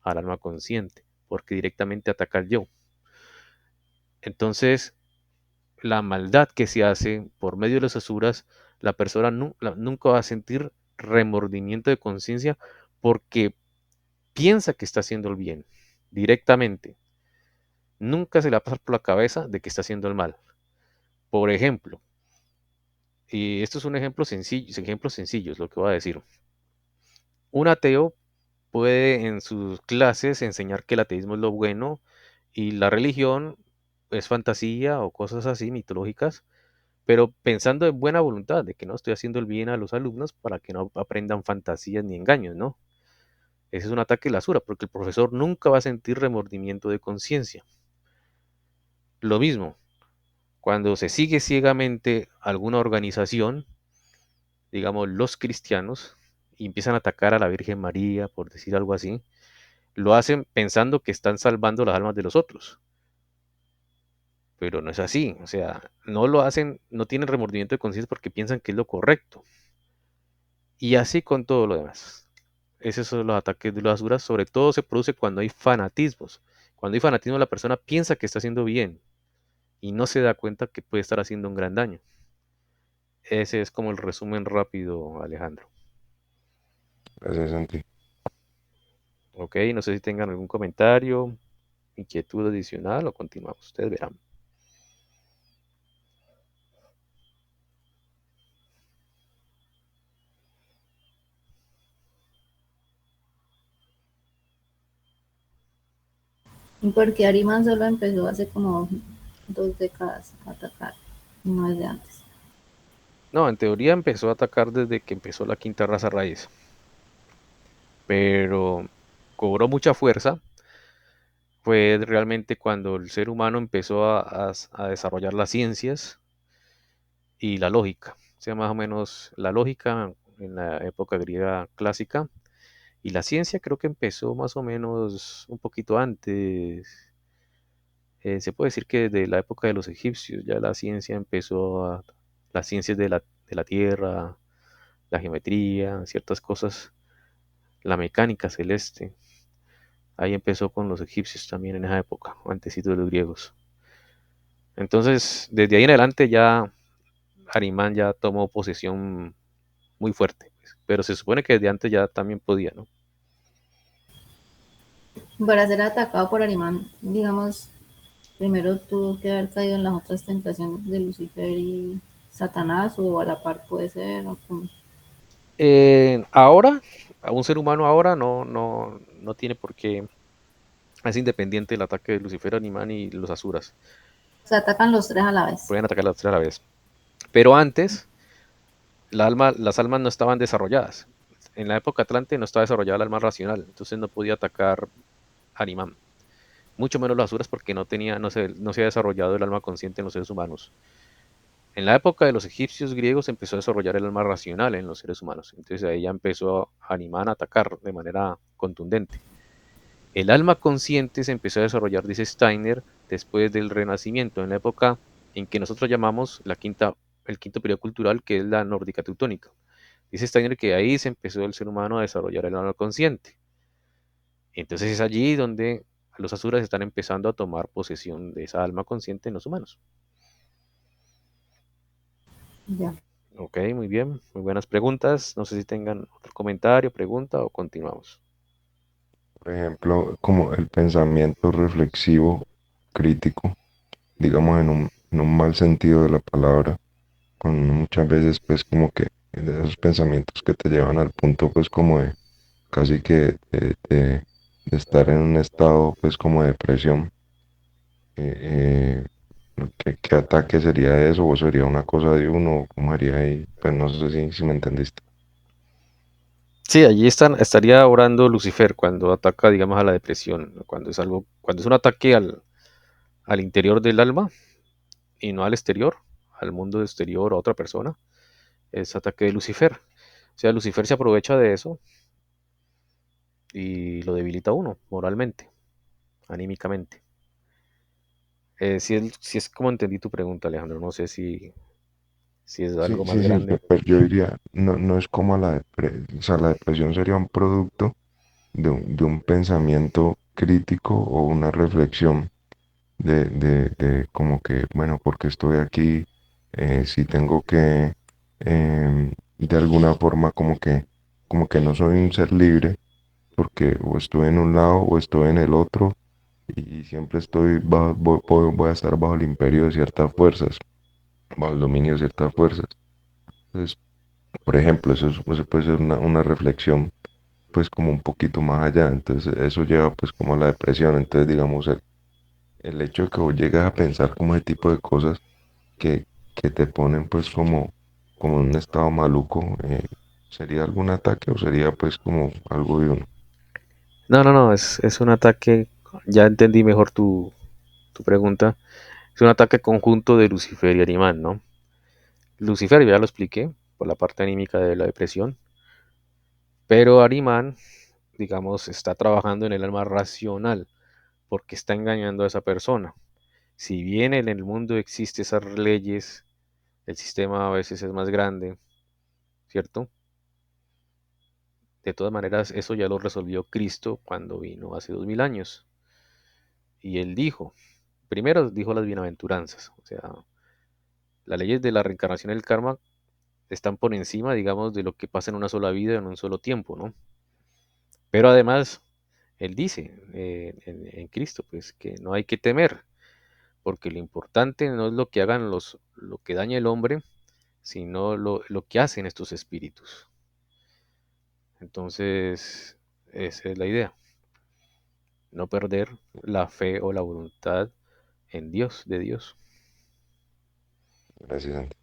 al alma consciente, porque directamente ataca al yo. Entonces, la maldad que se hace por medio de los asuras, la persona nunca va a sentir remordimiento de conciencia porque piensa que está haciendo el bien directamente. Nunca se le va a pasar por la cabeza de que está haciendo el mal. Por ejemplo, y esto es un ejemplo sencillo, ejemplos sencillos, lo que voy a decir. Un ateo puede en sus clases enseñar que el ateísmo es lo bueno y la religión es fantasía o cosas así mitológicas, pero pensando en buena voluntad, de que no estoy haciendo el bien a los alumnos para que no aprendan fantasías ni engaños, ¿no? Ese es un ataque a la basura, porque el profesor nunca va a sentir remordimiento de conciencia. Lo mismo, cuando se sigue ciegamente alguna organización, digamos los cristianos, y empiezan a atacar a la Virgen María, por decir algo así, lo hacen pensando que están salvando las almas de los otros, pero no es así, o sea, no lo hacen, no tienen remordimiento de conciencia porque piensan que es lo correcto, y así con todo lo demás. Esos son los ataques de las basuras, sobre todo se produce cuando hay fanatismos. Cuando hay fanatismo, la persona piensa que está haciendo bien y no se da cuenta que puede estar haciendo un gran daño. Ese es como el resumen rápido, Alejandro. Gracias, Santi. Ok, no sé si tengan algún comentario, inquietud adicional o continuamos. Ustedes verán. Porque Ariman solo empezó hace como 2 décadas a atacar, no desde antes. No, en teoría empezó a atacar desde que empezó la quinta raza raíz, pero cobró mucha fuerza. Fue realmente cuando el ser humano empezó a desarrollar las ciencias y la lógica. O sea, más o menos la lógica en la época griega clásica y la ciencia creo que empezó más o menos un poquito antes. Se puede decir que desde la época de los egipcios ya la ciencia empezó las ciencias de la tierra, la geometría, ciertas cosas, la mecánica celeste. Ahí empezó con los egipcios también en esa época, antesito de los griegos. Entonces, desde ahí en adelante ya Arimán ya tomó posesión muy fuerte, pues. Pero se supone que desde antes ya también podía, ¿no? Para ser atacado por Ariman, digamos, primero tuvo que haber caído en las otras tentaciones de Lucifer y Satanás, o a la par puede ser, o como. Ahora, a un ser humano ahora no tiene por qué, es independiente el ataque de Lucifer, Arimán y los Asuras. Se atacan los tres a la vez. Pueden atacar las tres a la vez. Pero antes, las almas no estaban desarrolladas. En la época Atlante no estaba desarrollada el alma racional, entonces no podía atacar Arimán. Mucho menos los Asuras porque no se ha desarrollado el alma consciente en los seres humanos. En la época de los egipcios griegos se empezó a desarrollar el alma racional en los seres humanos. Entonces ahí ya empezó Arimán a atacar de manera contundente. El alma consciente se empezó a desarrollar, dice Steiner, después del Renacimiento, en la época en que nosotros llamamos el quinto periodo cultural, que es la nórdica teutónica. Dice Steiner que ahí se empezó el ser humano a desarrollar el alma consciente. Entonces es allí donde los asuras están empezando a tomar posesión de esa alma consciente en los humanos. Ya. Ok, muy bien, muy buenas preguntas. No sé si tengan otro comentario, pregunta o continuamos. Por ejemplo, como el pensamiento reflexivo, crítico, digamos en un mal sentido de la palabra, con muchas veces pues como que de esos pensamientos que te llevan al punto pues como de casi que de estar en un estado pues como de depresión. ¿Qué ataque sería eso? ¿O sería una cosa de uno? ¿Cómo sería ahí? Pues no sé si me entendiste. Sí, allí estaría orando Lucifer cuando ataca, digamos, a la depresión, ¿no? Cuando es un ataque al interior del alma y no al exterior, al mundo exterior o a otra persona, es ataque de Lucifer. O sea, Lucifer se aprovecha de eso y lo debilita a uno moralmente, anímicamente. Si es como entendí tu pregunta, Alejandro, no sé si es Sí, algo más sí, sí, grande. pues yo diría, no es como la depresión, o sea, la depresión sería un producto de un pensamiento crítico o una reflexión de como que, bueno, porque estoy aquí, si tengo que, de alguna forma como que no soy un ser libre, porque o estoy en un lado o estoy en el otro, y siempre voy a estar bajo el imperio de ciertas fuerzas, bajo el dominio de ciertas fuerzas. Entonces, por ejemplo, eso puede ser una reflexión pues como un poquito más allá, entonces eso lleva pues como a la depresión, entonces digamos el hecho de que vos llegas a pensar como ese tipo de cosas que te ponen pues como en un estado maluco, ¿sería algún ataque o sería pues como algo de uno? No, es un ataque, ya entendí mejor tu pregunta. Es un ataque conjunto de Lucifer y Arimán, ¿no? Lucifer, ya lo expliqué, por la parte anímica de la depresión, pero Arimán, digamos, está trabajando en el alma racional, porque está engañando a esa persona. Si bien en el mundo existen esas leyes, el sistema a veces es más grande, ¿cierto? De todas maneras, eso ya lo resolvió Cristo cuando vino hace 2000 años. Y él dijo, primero dijo las bienaventuranzas, o sea, las leyes de la reencarnación y el karma están por encima, digamos, de lo que pasa en una sola vida, en un solo tiempo, ¿no? Pero además, él dice en Cristo, pues, que no hay que temer, porque lo importante no es lo que hagan lo que daña el hombre, sino lo que hacen estos espíritus. Entonces, esa es la idea, no perder la fe o la voluntad en Dios, de Dios. Gracias, Santi.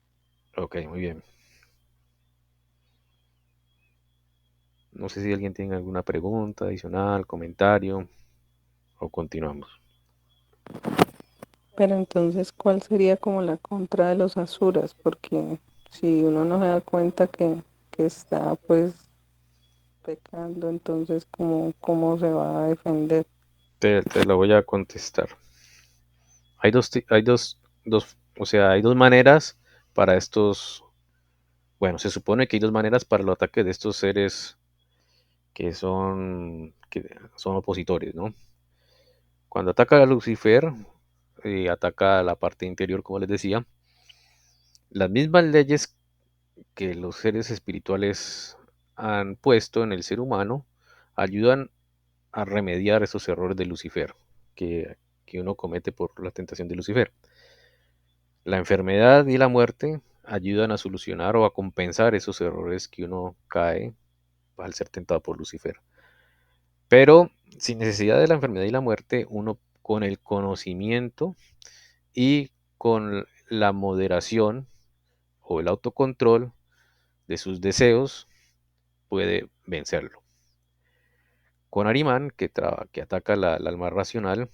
Ok, muy bien. No sé si alguien tiene alguna pregunta adicional, comentario, o continuamos. Pero entonces, ¿cuál sería como la contra de los asuras? Porque si uno no se da cuenta que está pues pecando, entonces ¿cómo se va a defender? Te lo voy a contestar. O sea, hay dos maneras para estos, bueno, se supone que hay dos maneras para el ataque de estos seres que son opositores, ¿no? Cuando ataca a Lucifer, ataca a la parte interior, como les decía, las mismas leyes que los seres espirituales han puesto en el ser humano ayudan a remediar esos errores de Lucifer que uno comete por la tentación de Lucifer. La enfermedad y la muerte ayudan a solucionar o a compensar esos errores que uno cae al ser tentado por Lucifer. Pero sin necesidad de la enfermedad y la muerte, uno con el conocimiento y con la moderación o el autocontrol de sus deseos puede vencerlo. Con Arimán, que ataca el alma racional,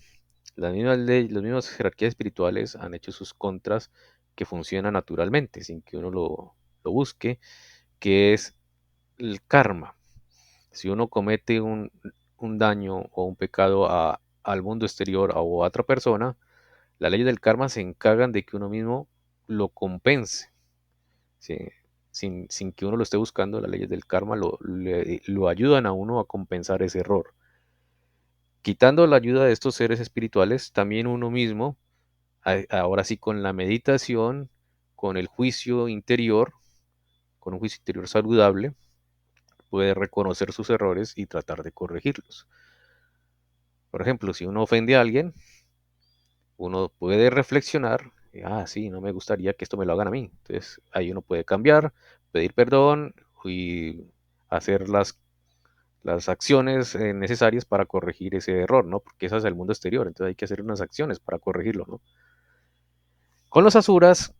las mismas jerarquías espirituales han hecho sus contras que funcionan naturalmente, sin que uno lo busque, que es el karma. Si uno comete un daño o un pecado al mundo exterior o a otra persona, las leyes del karma se encargan de que uno mismo lo compense. ¿Sí? Sin que uno lo esté buscando, las leyes del karma lo ayudan a uno a compensar ese error. Quitando la ayuda de estos seres espirituales, también uno mismo, ahora sí con la meditación, con el juicio interior, con un juicio interior saludable, puede reconocer sus errores y tratar de corregirlos. Por ejemplo, si uno ofende a alguien, uno puede reflexionar, sí, no me gustaría que esto me lo hagan a mí. Entonces ahí uno puede cambiar, pedir perdón y hacer las acciones necesarias para corregir ese error, ¿no? Porque ese es el mundo exterior, entonces hay que hacer unas acciones para corregirlo, ¿no? Con los asuras,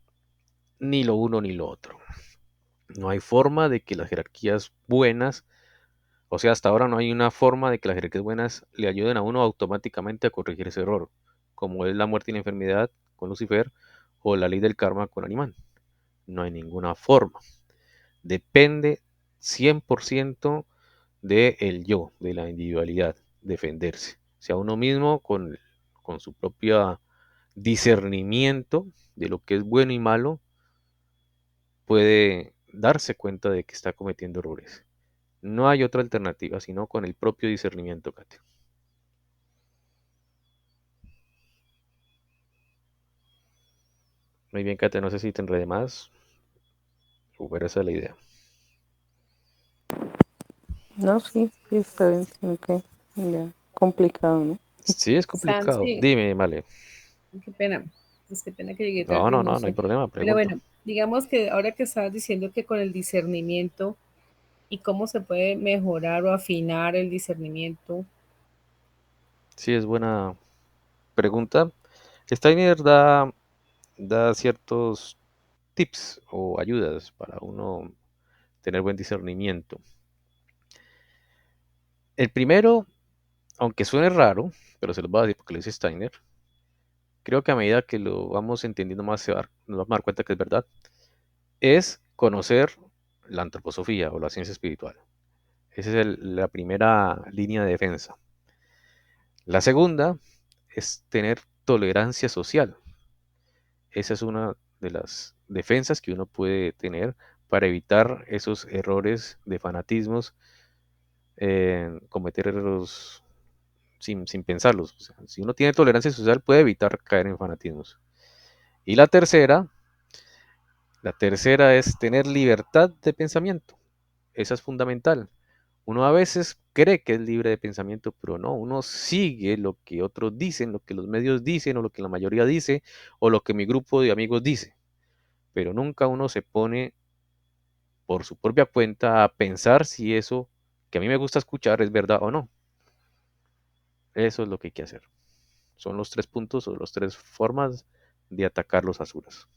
ni lo uno ni lo otro. No hay forma de que las jerarquías buenas, o sea, hasta ahora no hay una forma de que las jerarquías buenas le ayuden a uno automáticamente a corregir ese error, como es la muerte y la enfermedad con Lucifer o la ley del karma con Animán. No hay ninguna forma. Depende 100% del yo, de la individualidad, defenderse. O sea, uno mismo con su propio discernimiento de lo que es bueno y malo, puede darse cuenta de que está cometiendo errores. No hay otra alternativa, sino con el propio discernimiento, Kate. Muy bien, Kate, no sé si te enredé más, pero esa es la idea. No, sí, está bien, sino que ya, complicado, ¿no? Sí, es complicado. Santi, Dime, vale. qué pena. Es que pena que llegué No, tarde y no, no no, no hay sé. problema, Pero pregunta. bueno, digamos que ahora que estabas diciendo que con el discernimiento y cómo se puede mejorar o afinar el discernimiento. Sí, es buena pregunta. Steiner da ciertos tips o ayudas para uno tener buen discernimiento. El primero, aunque suene raro, pero se los voy a decir porque lo dice Steiner, creo que a medida que lo vamos entendiendo más, nos vamos a dar cuenta que es verdad, es conocer la antroposofía o la ciencia espiritual. Esa es la primera línea de defensa. La segunda es tener tolerancia social. Esa es una de las defensas que uno puede tener para evitar esos errores de fanatismos, cometer errores sin pensarlos. O sea, si uno tiene tolerancia social puede evitar caer en fanatismos. Y la tercera es tener libertad de pensamiento. Esa es fundamental. Uno a veces cree que es libre de pensamiento, pero no, uno sigue lo que otros dicen, lo que los medios dicen, o lo que la mayoría dice, o lo que mi grupo de amigos dice. Pero nunca uno se pone por su propia cuenta a pensar si eso que a mí me gusta escuchar es verdad o no. Eso es lo que hay que hacer. Son los 3 puntos o las 3 formas de atacar los asuras.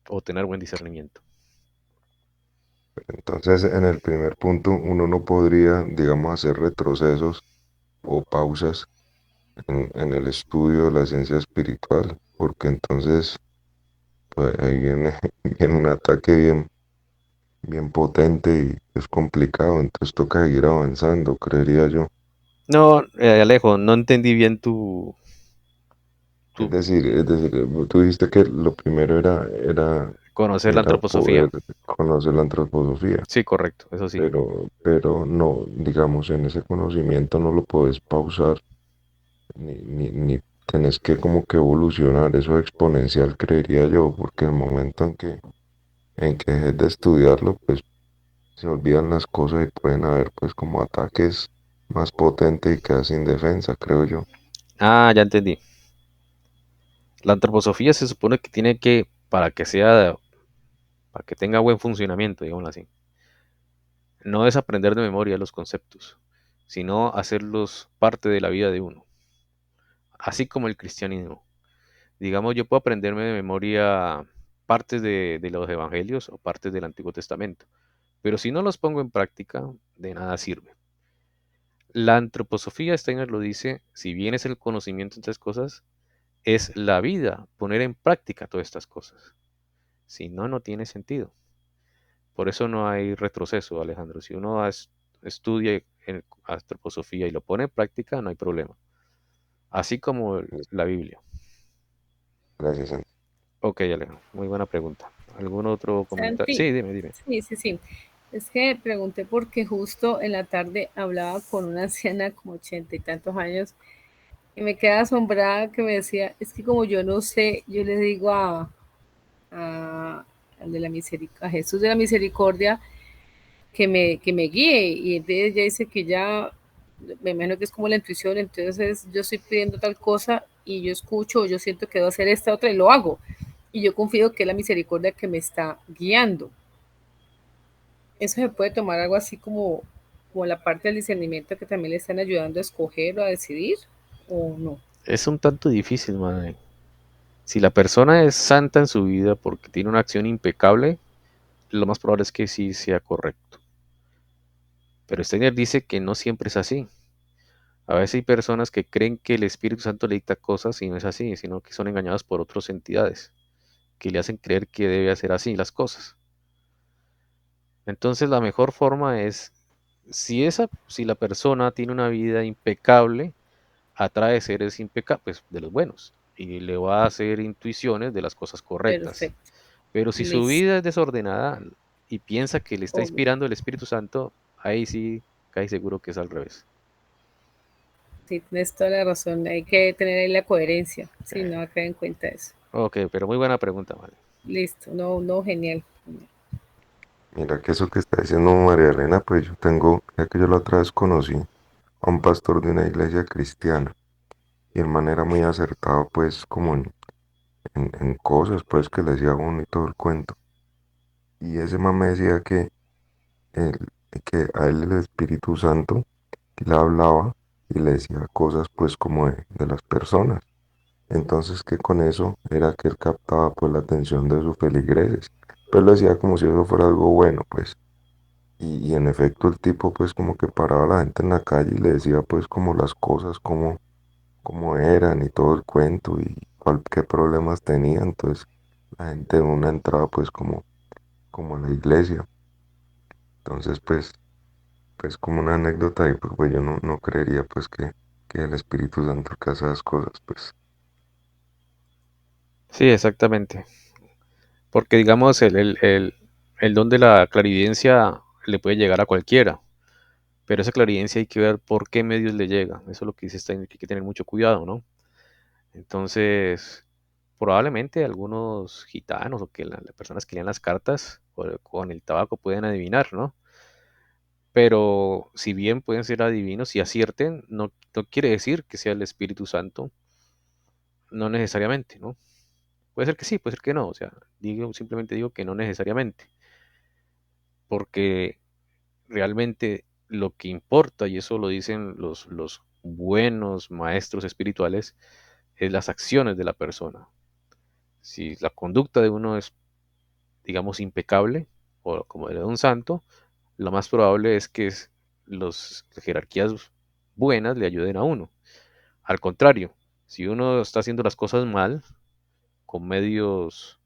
O tener buen discernimiento. Entonces, en el primer punto, uno no podría, digamos, hacer retrocesos o pausas en el estudio de la ciencia espiritual, porque entonces pues, ahí viene, viene un ataque bien potente y es complicado, entonces toca seguir avanzando, creería yo. No, Alejo, no entendí bien Es tu decir, tú dijiste que lo primero conocer la era antroposofía. poder conocer la antroposofía, Sí, correcto, eso sí. pero no, digamos, en ese conocimiento no lo puedes pausar, ni tenés que como que evolucionar, eso es exponencial, creería yo, porque el momento en que dejes de estudiarlo, pues se olvidan las cosas y pueden haber pues como ataques más potentes y quedas sin defensa, creo yo. Ah, ya entendí. La antroposofía se supone que tiene que, para que tenga buen funcionamiento, digámoslo así, no es aprender de memoria los conceptos, sino hacerlos parte de la vida de uno, así como el cristianismo. Digamos, yo puedo aprenderme de memoria partes de los evangelios o partes del Antiguo Testamento, pero si no los pongo en práctica, de nada sirve. La antroposofía, Steiner lo dice, si bien es el conocimiento de estas cosas, es la vida, poner en práctica todas estas cosas. Si no, no tiene sentido. Por eso no hay retroceso, Alejandro. Si uno estudia en antroposofía y lo pone en práctica, no hay problema. Así como la Biblia. Gracias, Santi. Ok, Alejandro, muy buena pregunta. ¿Algún otro comentario? Santi, Sí, dime. sí. Es que pregunté porque justo en la tarde hablaba con una anciana como 80 y tantos años y me quedé asombrada que me decía, es que como yo no sé, yo le digo al de la a Jesús de la misericordia que me guíe y entonces ella dice que ya, me imagino que es como la intuición, entonces yo estoy pidiendo tal cosa y yo escucho o yo siento que debo hacer esta otra y lo hago y yo confío que es la misericordia que me está guiando. Eso se puede tomar algo así como la parte del discernimiento que también le están ayudando a escoger o a decidir, o no. Es un tanto difícil, madre. Si la persona es santa en su vida porque tiene una acción impecable, lo más probable es que sí sea correcto. Pero Steiner dice que no siempre es así. A veces hay personas que creen que el Espíritu Santo le dicta cosas y no es así, sino que son engañadas por otras entidades que le hacen creer que debe hacer así las cosas. Entonces la mejor forma es, si la persona tiene una vida impecable, atrae seres impecables, pues, de los buenos, y le va a hacer intuiciones de las cosas correctas. Perfecto. Pero si su Listo. vida es desordenada y piensa que le está Obvio. inspirando el Espíritu Santo, ahí sí cae seguro que es al revés. Sí, tienes toda la razón. Hay que tener ahí la coherencia. Sí, no va a caer en cuenta eso. Ok, pero muy buena pregunta, vale. Listo. No, genial. Mira que eso que está diciendo María Elena, pues ya que yo la otra vez conocí a un pastor de una iglesia cristiana y de manera muy acertado pues como en cosas pues que le decía a uno y todo el cuento. Y ese man me decía el- que a él el Espíritu Santo le hablaba y le decía cosas pues como de las personas. Entonces que con eso era que él captaba pues la atención de sus feligreses. Pues lo decía como si eso fuera algo bueno pues. Y en efecto el tipo pues como que paraba a la gente en la calle y le decía pues como las cosas, cómo eran y todo el cuento y qué problemas tenían. Entonces la gente de una entraba pues como a la iglesia. Entonces pues como una anécdota y pues yo no creería pues que el Espíritu Santo hace esas cosas pues. Sí, exactamente. Porque digamos, el don de la clarividencia le puede llegar a cualquiera, pero esa clarividencia hay que ver por qué medios le llega. Eso es lo que dice está, hay que tener mucho cuidado, ¿no? Entonces, probablemente algunos gitanos o que las personas que leen las cartas con el tabaco pueden adivinar, ¿no? Pero si bien pueden ser adivinos y acierten, no quiere decir que sea el Espíritu Santo, no necesariamente, ¿no? Puede ser que sí, puede ser que no, o sea, simplemente digo que no necesariamente, porque realmente lo que importa, y eso lo dicen los buenos maestros espirituales, es las acciones de la persona. Si la conducta de uno es, digamos, impecable, o como de un santo, lo más probable es que las jerarquías buenas le ayuden a uno. Al contrario, si uno está haciendo las cosas mal, con medios,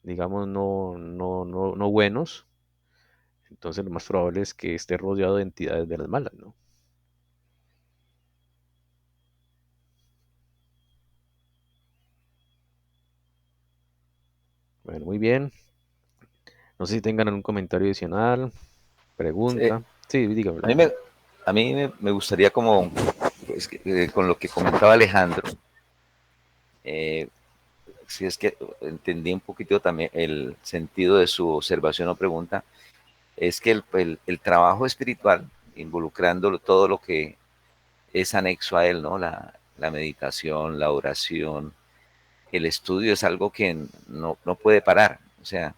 digamos, no buenos, entonces lo más probable es que esté rodeado de entidades de las malas, ¿no? Bueno, muy bien. No sé si tengan algún comentario adicional, Eh, pregunta. Sí, dígamelo. a mí me gustaría como, pues, con lo que comentaba Alejandro, eh, si es que entendí un poquito también el sentido de su observación o pregunta, es que el trabajo espiritual, involucrando todo lo que es anexo a él, ¿no? La meditación, la oración, el estudio es algo que no puede parar. O sea,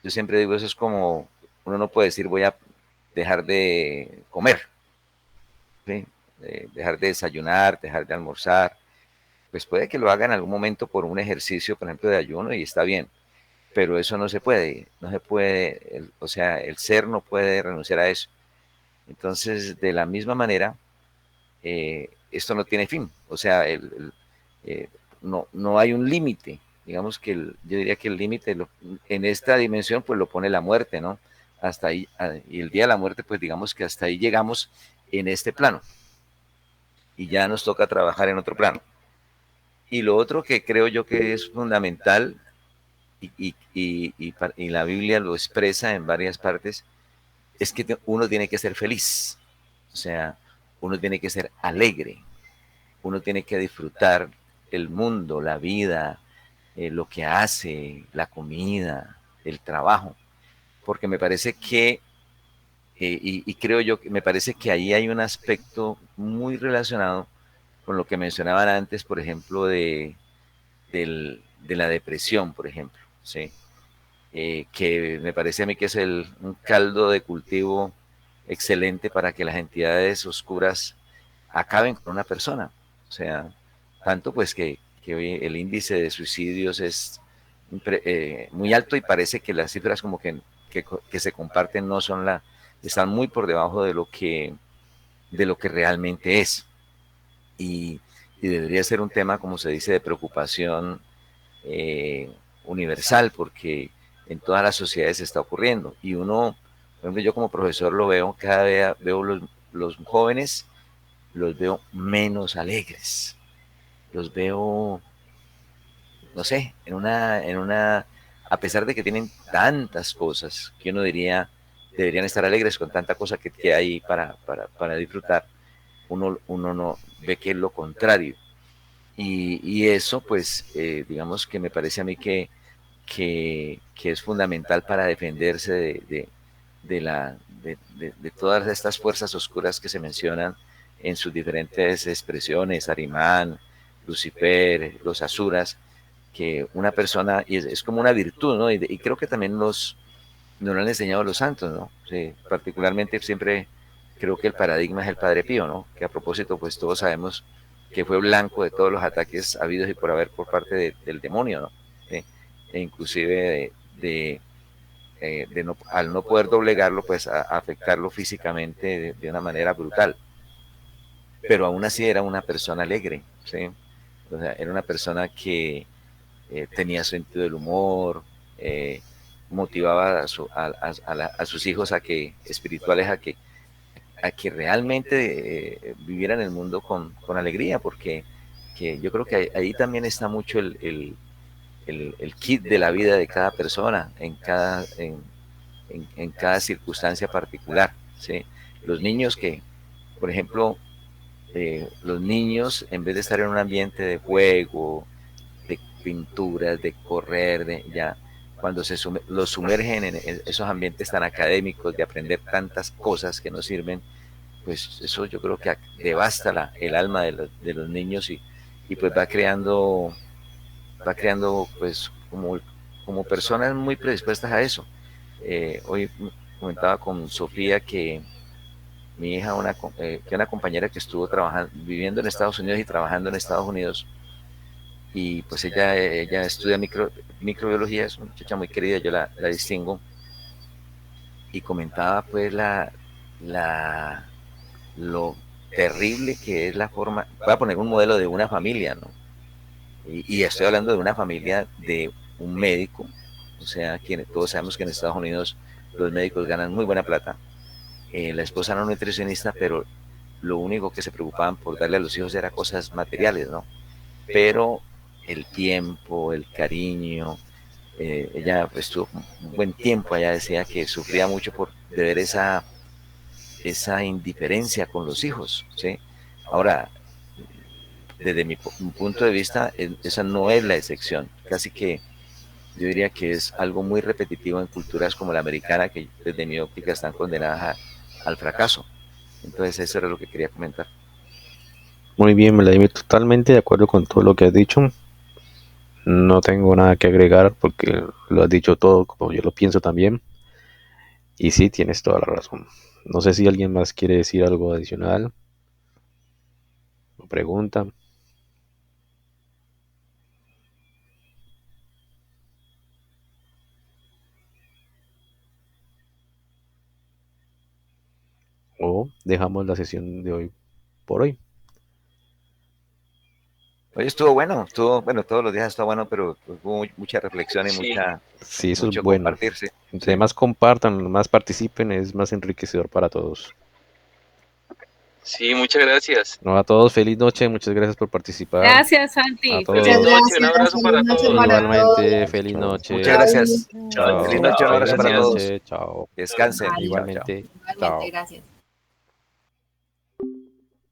yo siempre digo, eso es como, uno no puede decir voy a dejar de comer, ¿sí? Dejar de desayunar, dejar de almorzar. Pues puede que lo haga en algún momento por un ejercicio, por ejemplo, de ayuno y está bien, pero eso no se puede, no se puede, o sea, el ser no puede renunciar a eso. Entonces, de la misma manera, esto no tiene fin, o sea, eh, no hay un límite. Digamos que yo diría que el límite en esta dimensión pues lo pone la muerte, ¿no? Hasta ahí, y el día de la muerte pues digamos que hasta ahí llegamos en este plano y ya nos toca trabajar en otro plano. Y lo otro que creo yo que es fundamental y la Biblia lo expresa en varias partes, es que uno tiene que ser feliz, o sea, uno tiene que ser alegre, uno tiene que disfrutar el mundo, la vida, lo que hace, la comida, el trabajo, porque me parece que, y creo yo, que me parece que ahí hay un aspecto muy relacionado con lo que mencionaban antes, por ejemplo, de la depresión, por ejemplo, ¿sí? Que me parece a mí que es un caldo de cultivo excelente para que las entidades oscuras acaben con una persona. O sea, tanto pues que hoy el índice de suicidios es muy alto y parece que las cifras como que se comparten no son están muy por debajo de lo que realmente es. Y, y debería ser un tema, como se dice, de preocupación eh, universal, porque en todas las sociedades está ocurriendo. Y uno, por ejemplo, yo como profesor lo veo, cada vez veo los jóvenes, los veo menos alegres, los veo, no sé, a pesar de que tienen tantas cosas que uno diría, deberían estar alegres con tanta cosa que hay para disfrutar, uno no ve que es lo contrario. Y eso, pues, digamos que me parece a mí que es fundamental para defenderse de todas estas fuerzas oscuras que se mencionan en sus diferentes expresiones, Arimán, Lucifer, los Asuras, que una persona, y es como una virtud, ¿no? Y creo que también nos lo han enseñado los santos, ¿no? Sí, particularmente siempre creo que el paradigma es el Padre Pío, ¿no? Que a propósito, pues todos sabemos que fue blanco de todos los ataques habidos y por haber por parte del demonio, ¿no? ¿Sí? E inclusive al no poder doblegarlo, pues a afectarlo físicamente de una manera brutal. pero aún así era una persona alegre, ¿sí? O sea, era una persona que tenía sentido del humor, motivaba a sus hijos espirituales a que realmente vivieran el mundo con alegría, porque yo creo que ahí también está mucho el kit de la vida de cada persona, en cada circunstancia particular, ¿sí? Los niños por ejemplo, los niños, en vez de estar en un ambiente de juego, de pinturas, de correr, cuando los sumergen en esos ambientes tan académicos, de aprender tantas cosas que no sirven, pues eso yo creo que devasta el alma de los niños y pues va creando pues como personas muy predispuestas a eso. Hoy comentaba con Sofía que mi hija, que una compañera que estuvo viviendo en Estados Unidos y trabajando en Estados Unidos, y pues ella estudia microbiología, es una muchacha muy querida, yo la distingo, y comentaba pues lo terrible que es la forma, voy a poner un modelo de una familia, ¿no? Y estoy hablando de una familia de un médico, o sea, todos sabemos que en Estados Unidos los médicos ganan muy buena plata. La esposa era nutricionista, pero lo único que se preocupaban por darle a los hijos era cosas materiales, ¿no? Pero el tiempo, el cariño, ella estuvo un buen tiempo, ella decía que sufría mucho de ver esa indiferencia con los hijos, ¿sí? Ahora, desde mi punto de vista, esa no es la excepción. Casi que yo diría que es algo muy repetitivo en culturas como la americana, que desde mi óptica están condenadas al fracaso. Entonces eso era lo que quería comentar. Muy bien, Vladimir, totalmente de acuerdo con todo lo que has dicho. No tengo nada que agregar porque lo has dicho todo como yo lo pienso también. Y sí, tienes toda la razón. No sé si alguien más quiere decir algo adicional o pregunta. O dejamos la sesión de hoy por hoy. Hoy estuvo bueno, todos los días está bueno, pero hubo mucha reflexión y Sí, Sí, eso es mucho bueno. compartirse. Entre Sí. más compartan, más participen, es más enriquecedor para todos. sí, muchas gracias. No, a todos, feliz noche, muchas gracias por participar. Gracias, A Santi. todos. Feliz Muchas noche, un gracias. abrazo para Feliz noche todos. para Igualmente, todos. feliz Chao. noche. Muchas gracias. Bye. Chao, Feliz Chao. noche, un chao, abrazo Feliz para gracias. todos. noche. Chao. Descansen. Bye. Chao, chao. Igualmente. Igualmente, Chao. gracias.